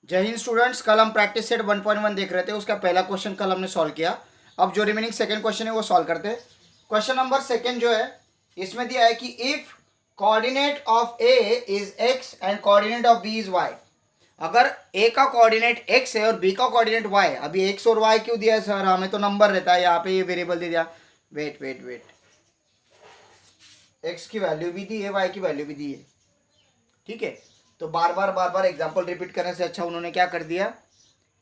जय हिंद स्टूडेंट्स। कल हम प्रैक्टिस सेट 1.1 देख रहे थे, उसका पहला क्वेश्चन कल हमने सॉल्व किया। अब जो रिमेनिंग सेकंड क्वेश्चन है वो सॉल्व करते हैं। क्वेश्चन नंबर सेकंड जो है इसमें दिया है कि if coordinate of A is X and coordinate of B is Y. अगर ए का कोऑर्डिनेट एक्स है और बी का कोऑर्डिनेट वाई। अभी एक्स और वाई क्यों दिया है सर? हमें तो नंबर रहता है, यहाँ पे ये वेरिएबल दे दिया। वेट वेट वेट, एक्स की वैल्यू भी दी है, वाई की वैल्यू भी दी है, ठीक है। तो बार बार एग्जाम्पल रिपीट करने से अच्छा उन्होंने क्या कर दिया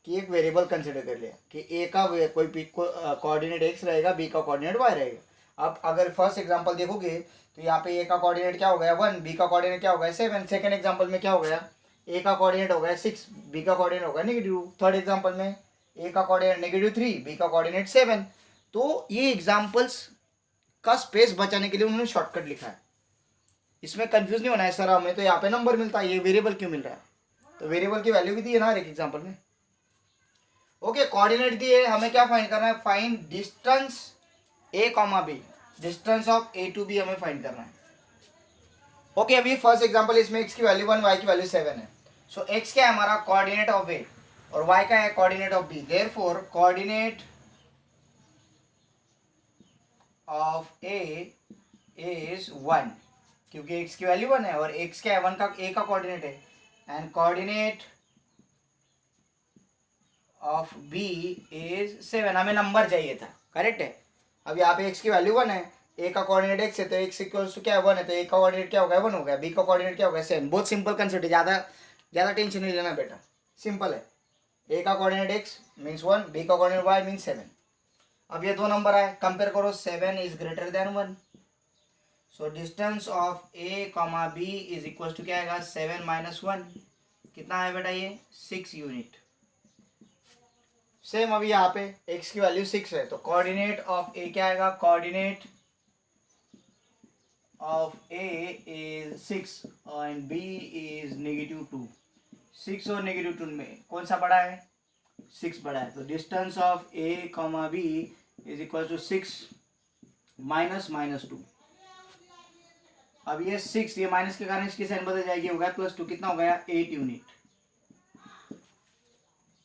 कि एक वेरिएबल कंसिडर कर लिया कि ए का कोई कोऑर्डिनेट एक्स रहेगा, बी का कोऑर्डिनेट वाई रहेगा। अब अगर फर्स्ट एग्जांपल देखोगे तो यहाँ पे ए का कोऑर्डिनेट क्या हो गया 1, बी का कोऑर्डिनेट क्या हो गया 7। सेकंड एग्जांपल में क्या हो गया, ए का कोऑर्डिनेट हो गया 6, बी का कोऑर्डिनेट हो गया -2। थर्ड एग्जांपल में ए का कोऑर्डिनेट -3, बी का कोऑर्डिनेट 7। तो ये एग्जाम्पल्स का स्पेस बचाने के लिए उन्होंने शॉर्टकट लिखा है। इसमें कंफ्यूज नहीं होना है सर, हमें तो यहाँ पे नंबर मिलता है, ये वेरिएबल क्यों मिल रहा है? तो वेरिएबल की वैल्यू भी दी है ना हर एक एग्जाम्पल में। ओके, कोऑर्डिनेट दिए, हमें क्या फाइंड करना है? Find distance A comma B, distance of A to B हमें फाइंड करना है। ओके, अभी फर्स्ट एग्जांपल, इसमें एक्स की वैल्यू 1, वाई की वैल्यू 7 है। सो एक्स क्या है हमारा? कोऑर्डिनेट ऑफ ए, और वाई का है coordinate of B. Therefore coordinate of A is 1, क्योंकि एक्स की वैल्यू 1 है और एक्स क्या है 1 का, ए का कोऑर्डिनेट है। And coordinate of B is 7, हमें नंबर चाहिए था, करेक्ट है। अब यहाँ पे x की वैल्यू 1 है, a का कोऑर्डिनेट x है, तो x इक्वल्स टू क्या है 1 है, तो a का कोऑर्डिनेट क्या हो गया 1 हो गया, b का कोऑर्डिनेट क्या हो गया 7। बहुत सिंपल कंसेप्ट है, ज़्यादा ज़्यादा टेंशन नहीं लेना बेटा, सिंपल है। a का कोऑर्डिनेट x मीन्स 1, b का कोऑर्डिनेट y मीन्स 7। अब ये दो नंबर आए, कंपेयर करो, 7 is greater than 1। So distance of a comma b is equals to क्या आएगा 7 माइनस 1। कितना है बेटा ये? 6 यूनिट। सेम अभी यहाँ पे x की वैल्यू 6 है, तो कोऑर्डिनेट ऑफ a क्या आएगा? Coordinate of a is 6 and b is -2। 6 और -2 में कौन सा बड़ा है? 6 बड़ा है। तो distance of a comma b is equal to 6 minus -2। अब ये 6, ये माइनस के कारण इसकी साइन बदल जाएगी, हो गया +2। कितना हो गया? 8 यूनिट।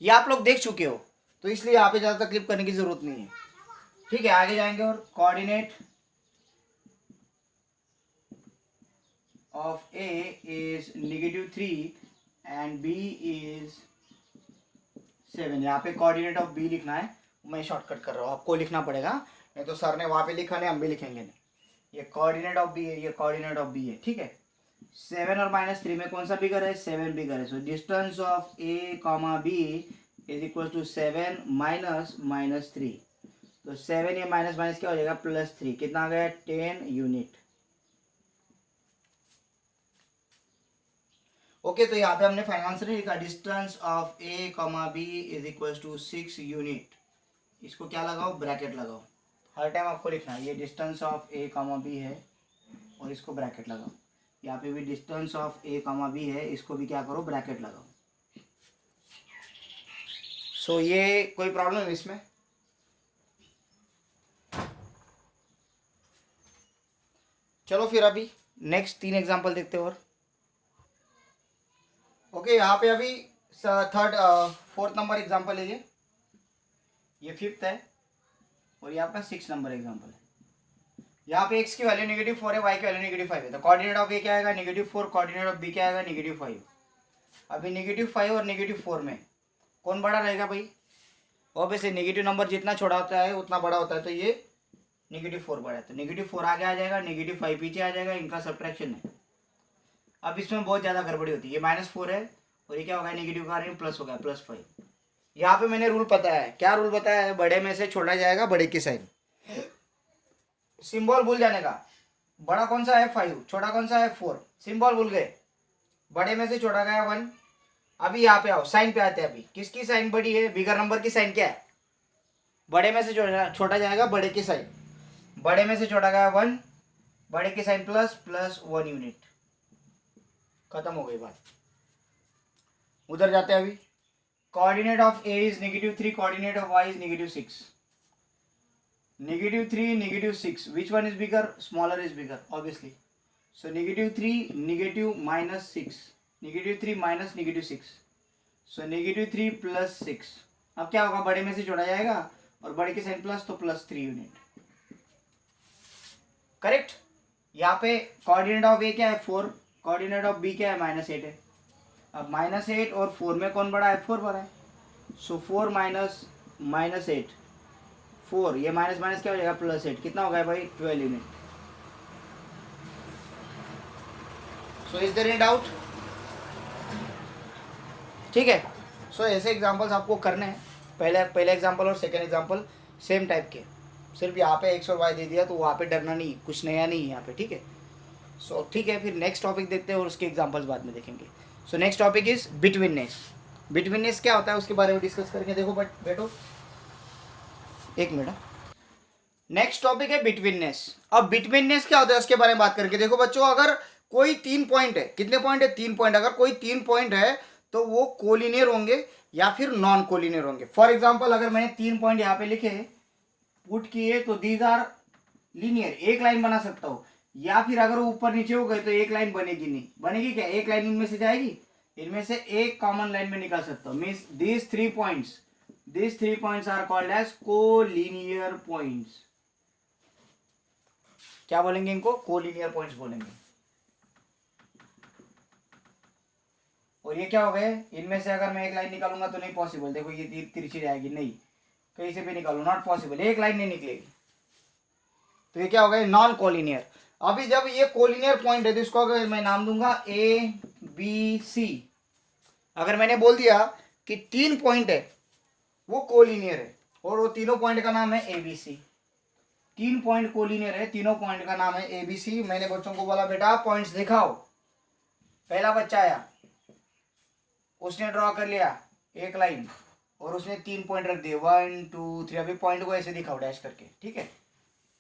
ये आप लोग देख चुके हो, तो इसलिए यहाँ पे ज़्यादा तकलीफ करने की जरूरत नहीं है, ठीक है। आगे जाएंगे, और coordinate of a is -3 and b is 7। यहाँ पे कोऑर्डिनेट ऑफ b लिखना है, मैं शॉर्टकट कर रहा हूँ, आपको लिखना पड़ेगा, नहीं तो सर ने वहाँ पे लिखा नहीं, हम भी लिखेंगे नहीं। ये कोऑर्डिनेट ऑफ b है, ये कोऑर्डिनेट ऑफ b है, ठीक है। 7 और -3 में कौन सा बिगर है? 7 बिगर है। So distance of a comma b is equal to 7 minus -3। तो 7 ये माइनस माइनस क्या हो जाएगा? +3। कितना आ गया? 10 यूनिट। ओके, तो यहाँ पे हमने फाइनल आंसर नहीं लिखा। Distance of A comma B is equal to 6 unit. इसको क्या लगाओ? ब्रैकेट लगाओ। हर टाइम आपको लिखना है, ये distance of A comma B है और इसको ब्रैकेट लगाओ। यहाँ पे भी distance of A comma B है, इसको भी क्या करो? ब्रैकेट लगाओ। सो ये कोई प्रॉब्लम है इसमें? चलो फिर अभी नेक्स्ट 3 एग्जांपल देखते हैं और। ओके, यहाँ पे अभी थर्ड फोर्थ नंबर एग्जांपल है, ये फिफ्थ है, और यहाँ पे 6 नंबर एग्जांपल है। यहाँ पे x की वैल्यू -4 है, y की वैल्यू -5 है, तो कोऑर्डिनेट ऑफ a क्या आएगा? -4। कोऑर्डिनेट ऑफ b क्या आएगा? -5। अभी -5 और -4 में कौन बड़ा रहेगा भाई? ऑब्वियसली नेगेटिव नंबर जितना छोटा होता है उतना बड़ा होता है, तो ये -4 बड़ा है, तो -4 आगे आ जाएगा, -5 पीछे आ जाएगा, इनका सब्ट्रैक्शन है। अब इसमें बहुत ज़्यादा गड़बड़ी होती है, ये -4 है और ये क्या होगा? नेगेटिव का प्लस हो गया, +5। यहाँ पे मैंने रूल पता है, क्या रूल बताया है? बड़े में से छोटा जाएगा बड़े की साइन। सिंबल भूल जाने का, बड़ा कौन सा है 5, छोटा कौन सा है 4, सिंबल भूल गए। बड़े में से छोटा गया 1। अभी यहाँ पे आओ, साइन पे आते हैं। अभी किसकी साइन बड़ी है? बिगर नंबर की साइन क्या है? बड़े में से छोटा जाएगा बड़े की साइन। बड़े में से छोटा गया 1, बड़े की साइन +1 यूनिट। खत्म हो गई बात। उधर जाते हैं अभी। Coordinate of A is -3, coordinate of Y is -6। -3, -6, which one is bigger? Smaller is bigger, obviously. So -3, -6, -3 minus -6, so -3 plus 6, अब क्या होगा, बड़े में से जोड़ा जाएगा और बड़े के साइन प्लस, तो +3 यूनिट, करेक्ट। यहाँ पे कोऑर्डिनेट ऑफ ए क्या है 4, कोऑर्डिनेट ऑफ बी क्या है -8 है। अब -8 और 4 में कौन बड़ा है, 4 बड़ा है। सो 4 माइनस -8, 4, ये माइनस माइनस क्या हो जाएगा, +8, कितना हो गया भाई, 12 unit. So is there any doubt? ठीक है। सो ऐसे एग्जांपल्स आपको करने हैं, पहले एग्जांपल और सेकंड एग्जांपल सेम टाइप के, सिर्फ यहाँ पे x और y दे दिया तो वहाँ पे डरना नहीं, कुछ नया नहीं है यहाँ पे, ठीक है। सो ठीक है, फिर नेक्स्ट टॉपिक देखते हैं और उसके एग्जांपल्स बाद में देखेंगे। So next topic is betweenness. Betweenness क्या होता है उसके बारे में डिस्कस करके, देखो बट बैठो एक मिनट। नेक्स्ट टॉपिक है बिटवीननेस। अब बिटवीननेस क्या होता है उसके बारे में बात करके देखो बच्चों, अगर कोई 3 पॉइंट है, कितने पॉइंट है, 3 पॉइंट, अगर कोई 3 पॉइंट है तो वो कोलिनियर होंगे या फिर नॉन कोलिनियर होंगे। फॉर एग्जाम्पल अगर मैंने 3 पॉइंट यहाँ पे लिखे पुट किए तो दीज आर लीनियर, एक लाइन बना सकता हूँ, या फिर अगर वो ऊपर नीचे हो गए तो एक लाइन बनेगी नहीं, बनेगी क्या, एक लाइन इनमें से जाएगी, इनमें से एक कॉमन लाइन में निकाल सकता हूँ। Means these 3 points are called as collinear points. क्या बोलेंगे इनको, कोलिनियर पॉइंट्स बोलेंगे। और ये क्या हो गए, इनमें से अगर मैं एक लाइन निकालूंगा तो नहीं पॉसिबल, देखो ये तिरछी जाएगी, नहीं कहीं से भी निकालो, नॉट पॉसिबल, एक लाइन नहीं निकलेगी, तो ये क्या हो गया, नॉन कोलिनियर। अभी जब ये कोलिनियर पॉइंट है तो इसको अगर मैं नाम दूंगा ए बी सी, अगर मैंने बोल दिया कि 3 पॉइंट है वो कोलिनियर है और वो तीनों पॉइंट का नाम है A B C, 3 point collinear है, तीनों पॉइंट का नाम है ए बी सी। मैंने बच्चों को बोला बेटा पॉइंट्स दिखाओ, पहला बच्चा आया, उसने ड्रॉ कर लिया एक लाइन और उसने 3 पॉइंट रख दिए, 1 2 3, अभी पॉइंट को ऐसे दिखाओ डैश करके, ठीक है,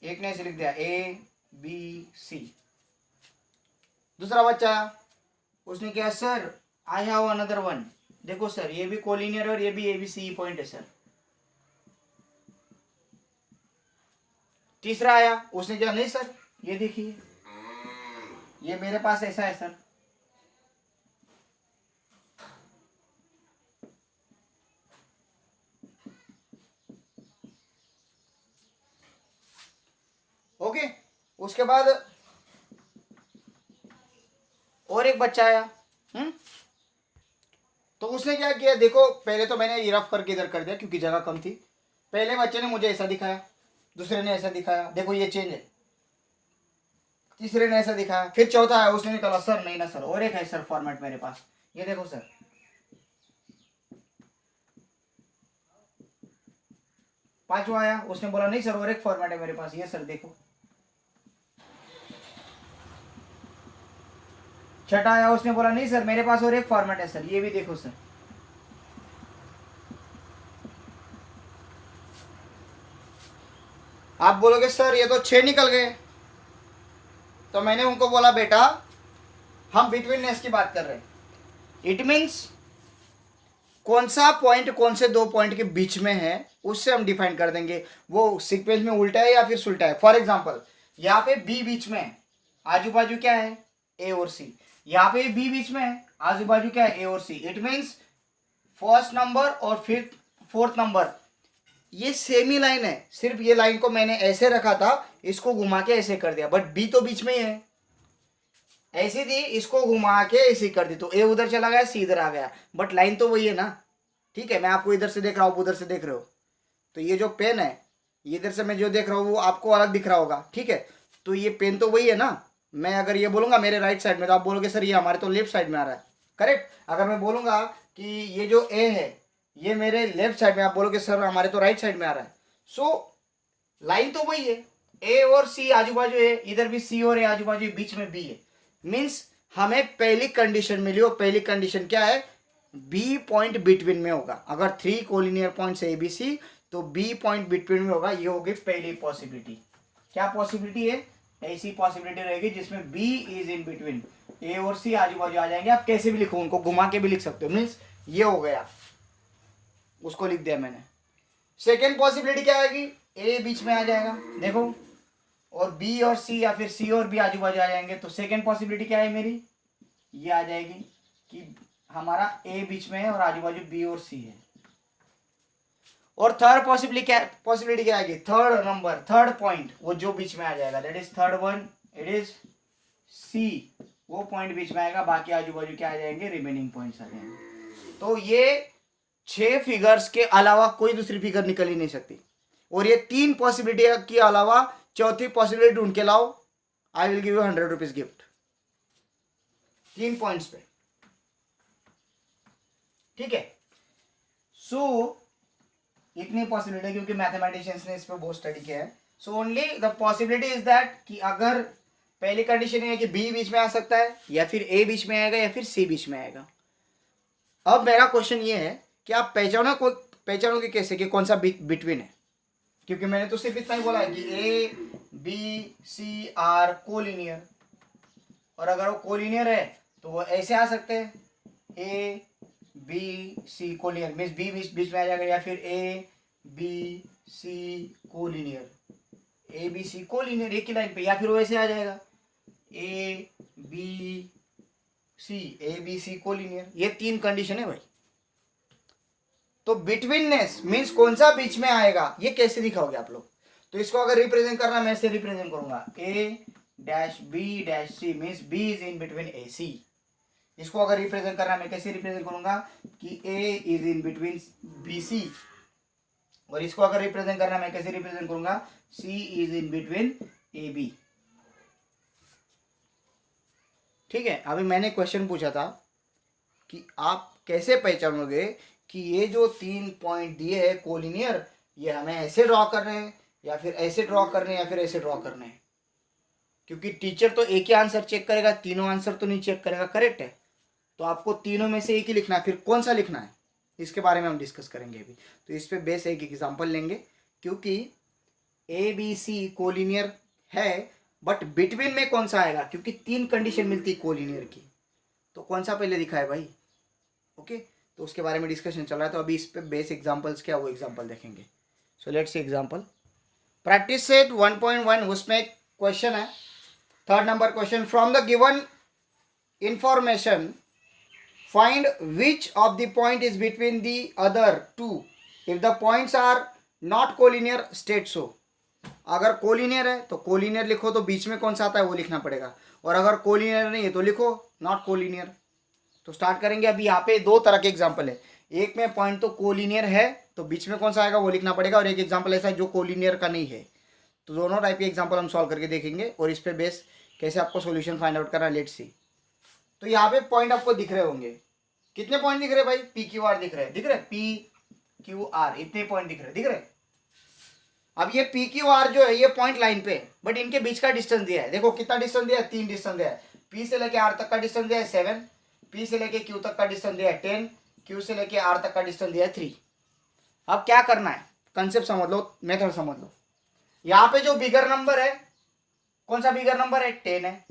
एक ने ऐसे लिख दिया ए बी सी। दूसरा बच्चा उसने क्या, sir I have another one, देखो सर ये भी कोलिनियर और ये भी ए बी सी पॉइंट है सर। तीसरा आया, उसने क्या, नहीं सर ये देखिए ये मेरे पास ऐसा है सर। ओके, उसके बाद और एक बच्चा आया, तो उसने क्या किया, देखो पहले तो मैंने ये रफ करके इधर कर दिया क्योंकि जगह कम थी। पहले बच्चे ने मुझे ऐसा दिखाया, दूसरे ने ऐसा दिखाया, देखो ये चेंज है, तीसरे ने ऐसा दिखाया, फिर चौथा आया, उसने निकाला सर नहीं ना सर और एक है सर फॉर्मेट मेरे पास, ये देखो सर। पांचवा आया, उसने बोला नहीं सर और एक फॉर्मेट है मेरे पास, ये सर देखो। छठा आया, उसने बोला नहीं सर मेरे पास और एक फॉर्मेट है सर, ये भी देखो सर। आप बोलोगे सर ये तो 6 निकल गए, तो मैंने उनको बोला बेटा हम बिटवीननेस की बात कर रहे हैं, इट मीन्स कौन सा पॉइंट कौन से 2 पॉइंट के बीच में है उससे हम डिफाइन कर देंगे वो सीक्वेंस में उल्टा है या फिर सुल्टा है। फॉर एग्जांपल यहाँ पे बी बीच में है, आजू बाजू क्या है ए और सी, यहाँ पे बी बीच में है, आजू बाजू क्या है ए और सी, इट मीन्स फर्स्ट नंबर और फिर फोर्थ नंबर ये सेम ही लाइन है, सिर्फ ये लाइन को मैंने ऐसे रखा था, इसको घुमा के ऐसे कर दिया, बट बी तो बीच में ही है, ऐसी थी इसको घुमा के ऐसी कर दी तो ए उधर चला गया सी इधर आ गया, बट लाइन तो वही है ना, ठीक है। मैं आपको इधर से देख रहा हूँ उधर से देख रहे हो, तो ये जो पेन है ये इधर से मैं जो देख रहा हूँ वो आपको अलग दिख रहा होगा, ठीक है, तो ये पेन तो वही है ना। मैं अगर ये बोलूंगा मेरे राइट साइड में तो आप बोलोगे सर ये हमारे तो लेफ्ट साइड में आ रहा है, करेक्ट। अगर मैं बोलूंगा कि ये जो ए है ये मेरे लेफ्ट साइड में, आप बोलोगे सर हमारे तो राइट साइड में आ रहा है। सो लाइन तो वही है, ए और सी आजू बाजू है, इधर भी सी और ए आजू बाजू, बीच में बी है, मीन्स हमें पहली कंडीशन मिली और पहली कंडीशन क्या है, बी पॉइंट बिटवीन में होगा। अगर 3 collinear points A B C तो बी पॉइंट बिटवीन में होगा, ये होगी पहली पॉसिबिलिटी। क्या पॉसिबिलिटी है, ऐसी पॉसिबिलिटी रहेगी जिसमें बी इज इन बिटवीन, ए और सी आजू बाजू आ जाएंगे, आप कैसे भी लिखो उनको घुमा के भी लिख सकते हो, मीन्स ये हो गया, उसको लिख दिया मैंने। सेकेंड पॉसिबिलिटी क्या आएगी, ए बीच में आ जाएगा देखो, और बी और सी या फिर सी और बी आजू बाजू आ जाएंगे, तो सेकेंड पॉसिबिलिटी क्या है मेरी, ये आ जाएगी कि हमारा ए बीच में है और आजू बाजू बी और सी है। और थर्ड पॉसिबिलिटी क्या आएगी, थर्ड पॉइंट वो जो बीच में आ जाएगा, that is third one, it is C, वो पॉइंट बीच में आएगा, बाकी आजू बाजू क्या आ जाएंगे, रिमेनिंग पॉइंट्स आ जाएंगे। तो ये 6 फिगर्स के अलावा कोई दूसरी फिगर निकल ही नहीं सकती। और ये 3 पॉसिबिलिटी के अलावा चौथी पॉसिबिलिटी ढूंढ के लाओ, I will give you 100 rupees gift 3 points पे, ठीक है। सो इतनी पॉसिबिलिटी, क्योंकि मैथमेटिशियंस ने इस पर बहुत स्टडी किया है। So only the possibility is that कि अगर पहली कंडीशन है कि बी बीच में आ सकता है, या फिर ए बीच में आएगा, या फिर सी बीच में आएगा। अब मेरा क्वेश्चन ये है कि आप पहचानोगे कैसे कि कौन सा बिटवीन है, क्योंकि मैंने तो सिर्फ इतना ही बोला है कि A B C are collinear, और अगर वो कोलिनियर है तो वो ऐसे आ सकते हैं, A B C collinear means B बीच में आ जाएगा, या फिर A B C collinear, A B C collinear एक ही लाइन पे, या फिर वो ऐसे आ जाएगा ए बी सी कोलिनियर। ये 3 कंडीशन है भाई। तो बिटवीननेस मीन्स कौन सा बीच में आएगा, ये कैसे दिखाओगे आप लोग। तो इसको अगर रिप्रेजेंट करना, मैं ऐसे रिप्रेजेंट करूंगा, A dash B dash C means B is in between A C. इसको अगर रिप्रेजेंट करना, मैं कैसे रिप्रेजेंट करूंगा कि A is in between B C, और इसको अगर रिप्रेजेंट करना, मैं कैसे रिप्रेजेंट करूंगा, C is in between A B. ठीक है। अभी मैंने क्वेश्चन पूछा था कि आप कैसे पहचानोगे कि ये जो 3 पॉइंट दिए हैं कोलिनियर, ये हमें ऐसे ड्रॉ करने हैं, या फिर ऐसे ड्रॉ करने हैं, या फिर ऐसे ड्रॉ करने हैं। क्योंकि टीचर तो एक ही आंसर चेक करेगा, तीनों आंसर तो नहीं चेक करेगा, करेक्ट है। तो आपको तीनों में से एक ही लिखना है, फिर कौन सा लिखना है इसके बारे में हम डिस्कस करेंगे अभी। तो इस पे बेस एक एग्जांपल लेंगे, क्योंकि ए बी सी कोलिनियर है, बट बिटवीन में कौन सा आएगा, क्योंकि 3 कंडीशन मिलती है कोलिनियर की, तो कौन सा पहले दिखा है भाई। ओके, तो उसके बारे में डिस्कशन चल रहा है। तो अभी इस पे बेस एग्जांपल्स क्या, वो एग्जांपल देखेंगे। So let's see example. Practice set 1.1, उसमें क्वेश्चन है, 3rd number question, from the given information find which of the point is between the other two, if the points are not collinear state so. अगर collinear है तो collinear लिखो, तो बीच में कौन सा आता है वो लिखना पड़ेगा, और अगर कोलिनियर नहीं है तो लिखो नॉट कोलिनियर। तो स्टार्ट करेंगे। अभी यहाँ पे 2 तरह के एग्जांपल है, एक में पॉइंट तो कोलिनियर है तो बीच में कौन सा आएगा वो लिखना पड़ेगा, और एक एग्जांपल ऐसा है जो कोलिनियर का नहीं है। तो दोनों टाइप के एग्जांपल हम सॉल्व करके देखेंगे, और इस पे बेस कैसे आपको सोल्यूशन फाइंड आउट करना है, लेट्स सी। तो यहाँ पे पॉइंट आपको दिख रहे होंगे, कितने पॉइंट दिख रहे भाई, पी क्यू आर दिख रहे पी क्यू आर, इतने पॉइंट दिख रहे। अब ये पी क्यू आर जो है ये पॉइंट लाइन पे, बट इनके बीच का डिस्टेंस दिया है, देखो कितना डिस्टेंस दिया है, 3 डिस्टेंस दिया है। पी से लेके आर तक का डिस्टेंस दिया है 7, पी से लेके क्यू तक का डिस्टेंस दिया है 10, क्यू से लेके आर तक का डिस्टेंस दिया है 3। अब क्या करना है, कंसेप्ट समझ लो, मेथड समझ लो। यहाँ पे जो बिगर नंबर है, कौन सा बिगर नंबर है, 10 है।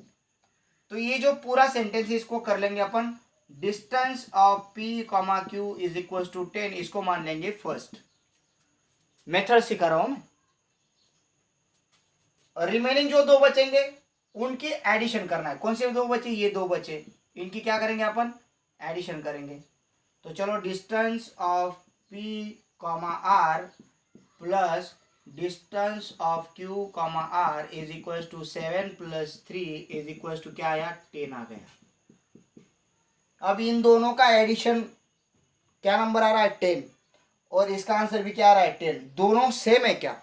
तो ये जो पूरा सेंटेंस है इसको कर लेंगे अपन, distance of P comma Q is equal to 10, इसको मान लेंगे फर्स्ट। मेथड सिखा रहा हूं मैं। रिमेनिंग जो 2 बचेंगे उनकी एडिशन करना है। कौन से 2 बचे, ये 2 बचे, इनकी क्या करेंगे अपन, एडिशन करेंगे। तो चलो, distance of P comma R plus distance of Q comma R is equal to 7 plus 3 is equal to क्या आया, 10 आ गया। अब इन दोनों का एडिशन क्या नंबर आ रहा है, 10, और इसका आंसर भी क्या आ रहा है, 10। दोनों सेम है क्या,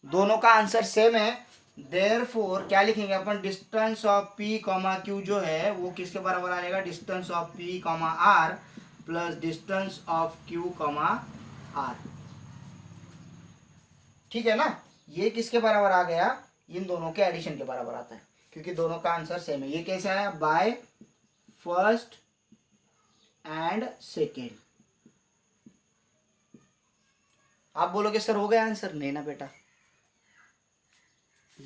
दोनों का आंसर सेम है, देयरफॉर क्या लिखेंगे अपन, distance of P comma Q जो है वो किसके बराबर आ जाएगा, distance of P comma R plus distance of Q comma R. ठीक है ना, ये किसके बराबर आ गया, इन दोनों के एडिशन के बराबर आता है, क्योंकि दोनों का आंसर सेम है। ये कैसे आया, बाय फर्स्ट एंड सेकेंड। आप बोलोगे सर हो गया आंसर, नहीं ना बेटा,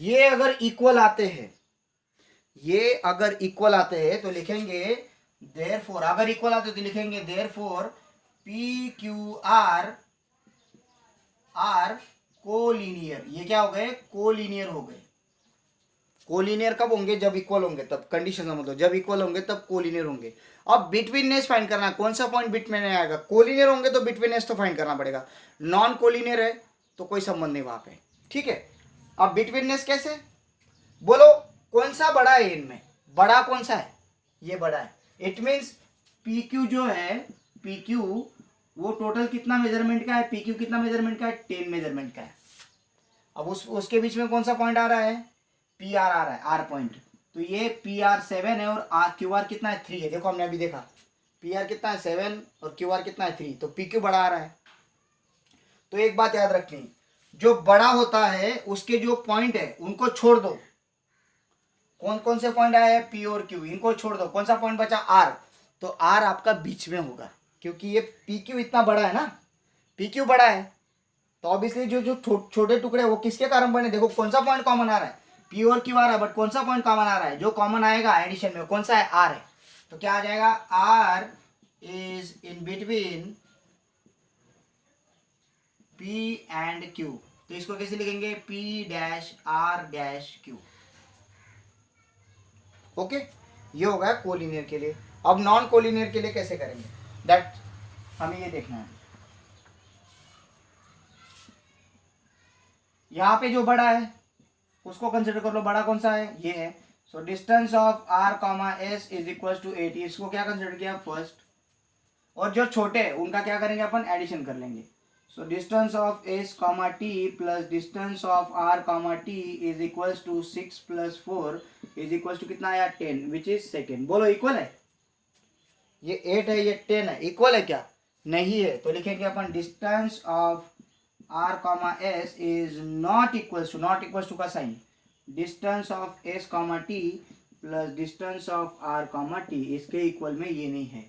ये अगर इक्वल आते हैं, ये अगर इक्वल आते हैं तो लिखेंगे देयरफॉर, अगर इक्वल आते तो लिखेंगे therefore P Q R R collinear. ये क्या हो गए, कोलिनियर हो गए। कोलिनियर कब होंगे? जब इक्वल होंगे तब, कंडीशन समझ लो, जब इक्वल होंगे तब कोलिनियर होंगे। अब बिटवीननेस फाइंड करना है, कौन सा पॉइंट बिट में नहीं आएगा? कोलिनियर होंगे तो बिटवीननेस तो फाइंड करना पड़ेगा, नॉन कोलिनियर है तो कोई संबंध नहीं वहां पे, ठीक है। अब बिटवीननेस कैसे, बोलो कौन सा बड़ा है इनमें? बड़ा कौन सा है? ये बड़ा है। इट मीन्स पी क्यू जो है, पी क्यू वो टोटल कितना मेजरमेंट का है? पी क्यू कितना मेजरमेंट का है? 10 मेजरमेंट का है। अब उसके बीच में कौन सा पॉइंट आ रहा है? पी आर आ रहा है, आर पॉइंट। तो ये पी आर 7 है और आर क्यू आर कितना है? 3 है। देखो हमने अभी देखा पी आर कितना है? 7 और क्यू आर कितना है? 3। तो पी क्यू बड़ा आ रहा है। तो एक बात याद रखनी, जो बड़ा होता है उसके जो पॉइंट है उनको छोड़ दो। कौन कौन से पॉइंट आए हैं? पी और क्यू, इनको छोड़ दो। कौन सा पॉइंट बचा? आर। तो आर आपका बीच में होगा, क्योंकि ये पी क्यू इतना बड़ा है ना, पी क्यू बड़ा है, तो ऑब्वियसली जो जो छोटे टुकड़े वो किसके कारण बने? देखो कौन सा पॉइंट कॉमन आ रहा है? पी और क्यू आ रहा है, बट कौन सा पॉइंट कॉमन आ रहा है? जो कॉमन आएगा एडिशन में कौन सा है? आर है। तो क्या आ जाएगा? R is in between P and Q. तो इसको कैसे लिखेंगे? P dash R dash Q. Okay, ये होगा कोलिनियर के लिए। अब नॉन कोलिनियर के लिए कैसे करेंगे, दैट हमें ये देखना है। यहाँ पे जो बड़ा है उसको कंसिडर कर लो, बड़ा कौन सा है? ये है। So distance of R comma S is equal to 80, इसको क्या कंसिडर किया? फर्स्ट। और जो छोटे हैं उनका क्या करेंगे अपन? एडिशन कर लेंगे। So distance of S comma T plus distance of R comma T is equal to 6 plus 4 is equal to कितना आया? 10, विच इज सेकेंड। बोलो इक्वल है? ये 8 है, ये 10 है, इक्वल है क्या? नहीं है। तो लिखेंगे अपन distance of R comma S is not equal to का sign, distance of S comma T plus distance of R comma T, इसके इक्वल में ये नहीं है।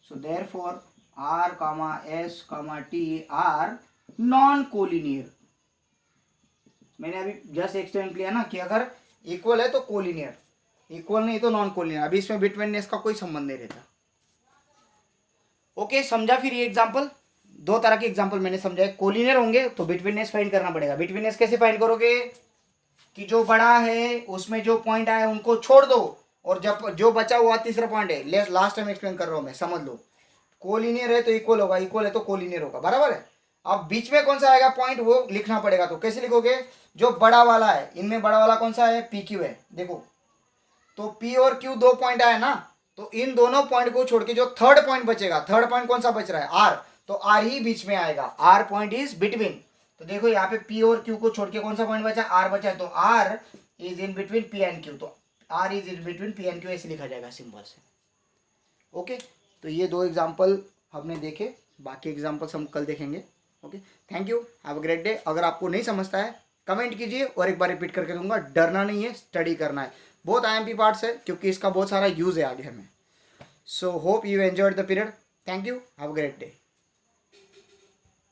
So therefore R comma S comma T are non collinear. मैंने अभी just explain किया ना कि अगर इक्वल है तो कोलिनियर, इक्वल नहीं तो नॉन कोलिनियर। अभी इसमें बिटवीननेस का कोई संबंध नहीं रहता। ओके, समझा? फिर ये एग्जांपल, दो तरह के एग्जांपल मैंने समझाए। कोलिनियर होंगे तो बिटवीननेस फाइंड करना पड़ेगा। बिटवीननेस कैसे फाइंड करोगे? कि जो बड़ा है उसमें जो पॉइंट आए उनको छोड़ दो, और जब जो बचा हुआ तीसरा पॉइंट है, लास्ट टाइम एक्सप्लेन कर रहा हूं मैं, समझ लो। कोलिनियर है तो इक्वल होगा, इक्वल है तो कोलिनियर होगा, बराबर है। अब बीच में कौन सा आएगा पॉइंट, वो लिखना पड़ेगा। तो कैसे लिखोगे? जो बड़ा वाला है, इनमें बड़ा वाला कौन सा है? पी क्यू है। देखो तो पी और क्यू दो पॉइंट आए ना, तो इन दोनों पॉइंट को छोड़ के जो थर्ड पॉइंट बचेगा, थर्ड पॉइंट कौन सा बच रहा है? आर। तो आर ही बीच में आएगा, आर पॉइंट इज बिटवीन। तो देखो यहाँ पे पी और क्यू को छोड़ के कौन सा पॉइंट बचा? आर बचा है। तो R is in between P and Q, तो R is in between P and Q, ऐसे लिखा जाएगा सिंपल से। ओके, तो ये दो एग्जाम्पल हमने देखे, बाकी एग्जाम्पल्स हम कल देखेंगे। Okay, thank you, have a great day. अगर आपको नहीं समझता है कमेंट कीजिए और एक बार रिपीट करके दूंगा। डरना नहीं है, स्टडी करना है। बहुत IMP पार्ट्स है क्योंकि इसका बहुत सारा यूज है आगे हमें। So hope you enjoyed the period. Thank you, have a great day.